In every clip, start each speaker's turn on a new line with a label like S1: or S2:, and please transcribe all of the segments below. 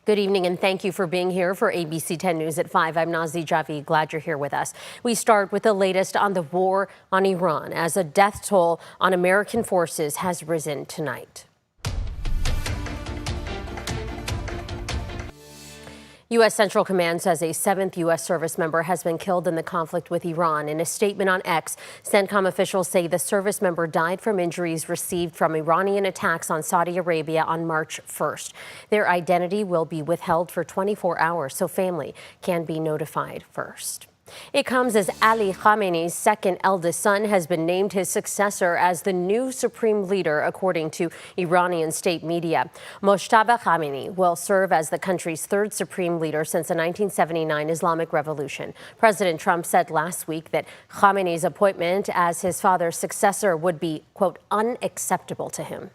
S1: Good evening and thank you for being here for ABC 10 News at 5. I'm Nazi Javi. Glad you're here with us. We start with the latest on the war on Iran as a death toll on American forces has risen tonight. U.S. Central Command says a 7th U.S. service member has been killed in the conflict with Iran. In a statement on X, CENTCOM officials say the service member died from injuries received from Iranian attacks on Saudi Arabia on March 1st. Their identity will be withheld for 24 hours, so family can be notified first. It comes as Ali Khamenei's second eldest son has been named his successor as the new supreme leader, according to Iranian state media. Mojtaba Khamenei will serve as the country's third supreme leader since the 1979 Islamic Revolution. President Trump said last week that Khamenei's appointment as his father's successor would be, quote, unacceptable to him.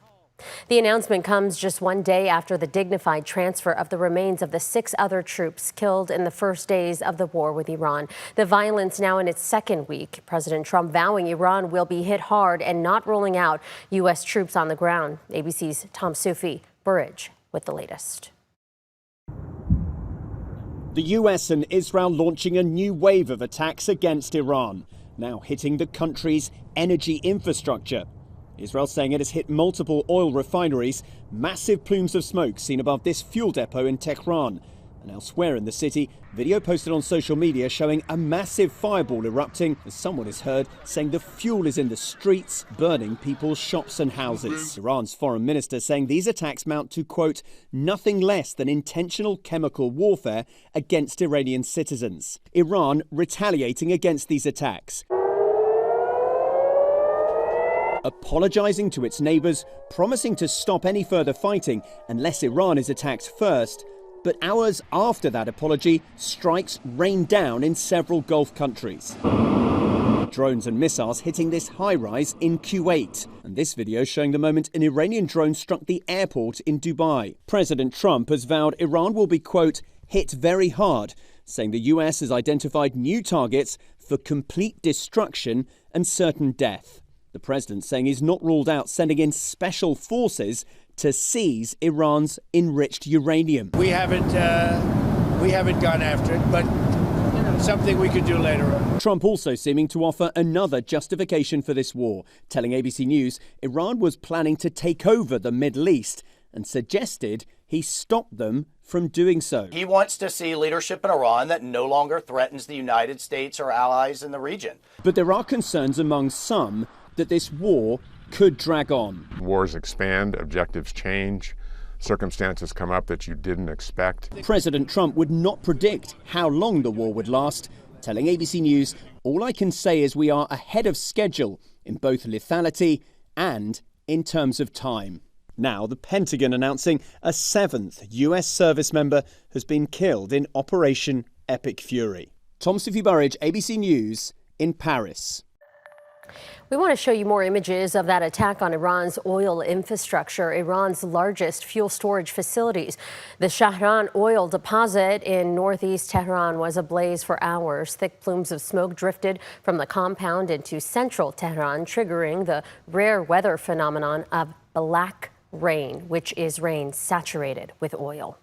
S1: The announcement comes just one day after the dignified transfer of the remains of the 6 other troops killed in the first days of the war with Iran. The violence now in its second week. President Trump vowing Iran will be hit hard and not ruling out U.S. troops on the ground. ABC's Tom Sufi Burridge with the latest.
S2: The U.S. and Israel launching a new wave of attacks against Iran, now hitting the country's energy infrastructure. Israel saying it has hit multiple oil refineries, massive plumes of smoke seen above this fuel depot in Tehran. And elsewhere in the city, video posted on social media showing a massive fireball erupting as someone is heard saying the fuel is in the streets, burning people's shops and houses. Iran's foreign minister saying these attacks mount to, quote, nothing less than intentional chemical warfare against Iranian citizens. Iran retaliating against these attacks, apologizing to its neighbors, promising to stop any further fighting unless Iran is attacked first. But hours after that apology, strikes rained down in several Gulf countries. Drones and missiles hitting this high-rise in Kuwait. And this video showing the moment an Iranian drone struck the airport in Dubai. President Trump has vowed Iran will be, quote, hit very hard, saying the US has identified new targets for complete destruction and certain death. The president saying he's not ruled out sending in special forces to seize Iran's enriched uranium.
S3: We haven't gone after it, but something we could do later on.
S2: Trump also seeming to offer another justification for this war, telling ABC News Iran was planning to take over the Middle East and suggested he stopped them from doing so.
S4: He wants to see leadership in Iran that no longer threatens the United States or allies in the region.
S2: But there are concerns among some that this war could drag on.
S5: Wars expand, objectives change, circumstances come up that you didn't expect.
S2: President Trump would not predict how long the war would last, telling ABC News, all I can say is we are ahead of schedule in both lethality and in terms of time. Now, the Pentagon announcing a 7th US service member has been killed in Operation Epic Fury. Tom Sufi Burridge, ABC News in Paris.
S1: We want to show you more images of that attack on Iran's oil infrastructure, Iran's largest fuel storage facilities. The Shahran oil deposit in northeast Tehran was ablaze for hours. Thick plumes of smoke drifted from the compound into central Tehran, triggering the rare weather phenomenon of black rain, which is rain saturated with oil.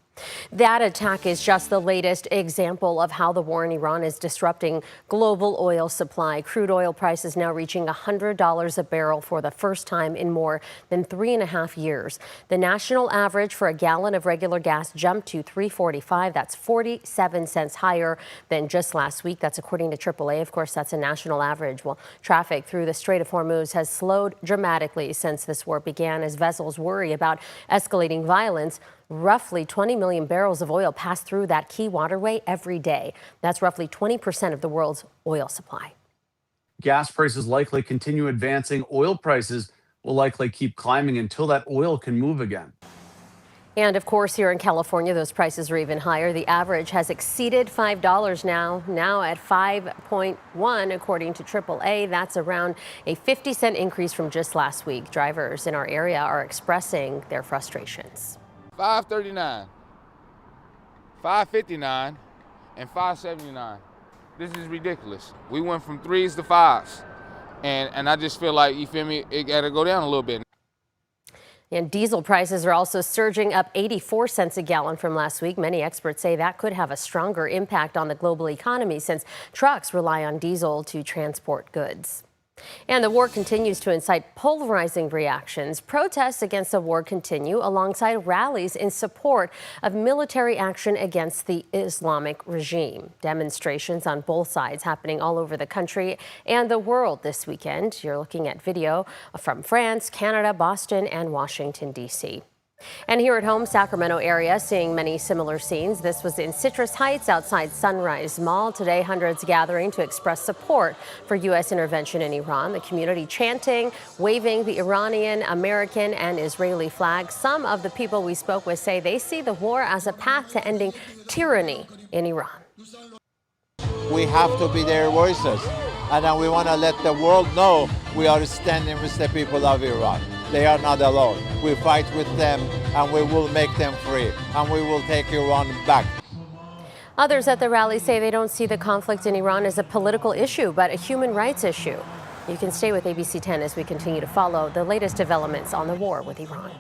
S1: That attack is just the latest example of how the war in Iran is disrupting global oil supply. Crude oil prices now reaching $100 a barrel for the first time in more than 3.5 years. The national average for a gallon of regular gas jumped to $3.45. That's 47 cents higher than just last week. That's according to AAA. Of course, that's a national average. Well, traffic through the Strait of Hormuz has slowed dramatically since this war began as vessels worry about escalating violence. Roughly 20 million barrels of oil pass through that key waterway every day. That's roughly 20% of the world's oil supply.
S6: Gas prices likely continue advancing. Oil prices will likely keep climbing until that oil can move again.
S1: And of course, here in California, those prices are even higher. The average has exceeded $5 now at 5.1, according to AAA. That's around a 50-cent increase from just last week. Drivers in our area are expressing their frustrations.
S7: $5.39, $5.59, and $5.79. This is ridiculous. We went from 3s to 5s, and I just feel like, you feel me, it got to go down a little bit.
S1: And diesel prices are also surging, up 84 cents a gallon from last week. Many experts say that could have a stronger impact on the global economy since trucks rely on diesel to transport goods. And the war continues to incite polarizing reactions. Protests against the war continue alongside rallies in support of military action against the Islamic regime. Demonstrations on both sides happening all over the country and the world this weekend. You're looking at video from France, Canada, Boston, and Washington, D.C. And here at home, Sacramento area seeing many similar scenes. This was in Citrus Heights outside Sunrise Mall. Today, hundreds gathering to express support for U.S. intervention in Iran. The community chanting, waving the Iranian, American, and Israeli flags. Some of the people we spoke with say they see the war as a path to ending tyranny in Iran.
S8: We have to be their voices, and then we want to let the world know we are standing with the people of Iran. They are not alone. We fight with them, and we will make them free, and we will take Iran back.
S1: Others at the rally say they don't see the conflict in Iran as a political issue, but a human rights issue. You can stay with ABC 10 as we continue to follow the latest developments on the war with Iran.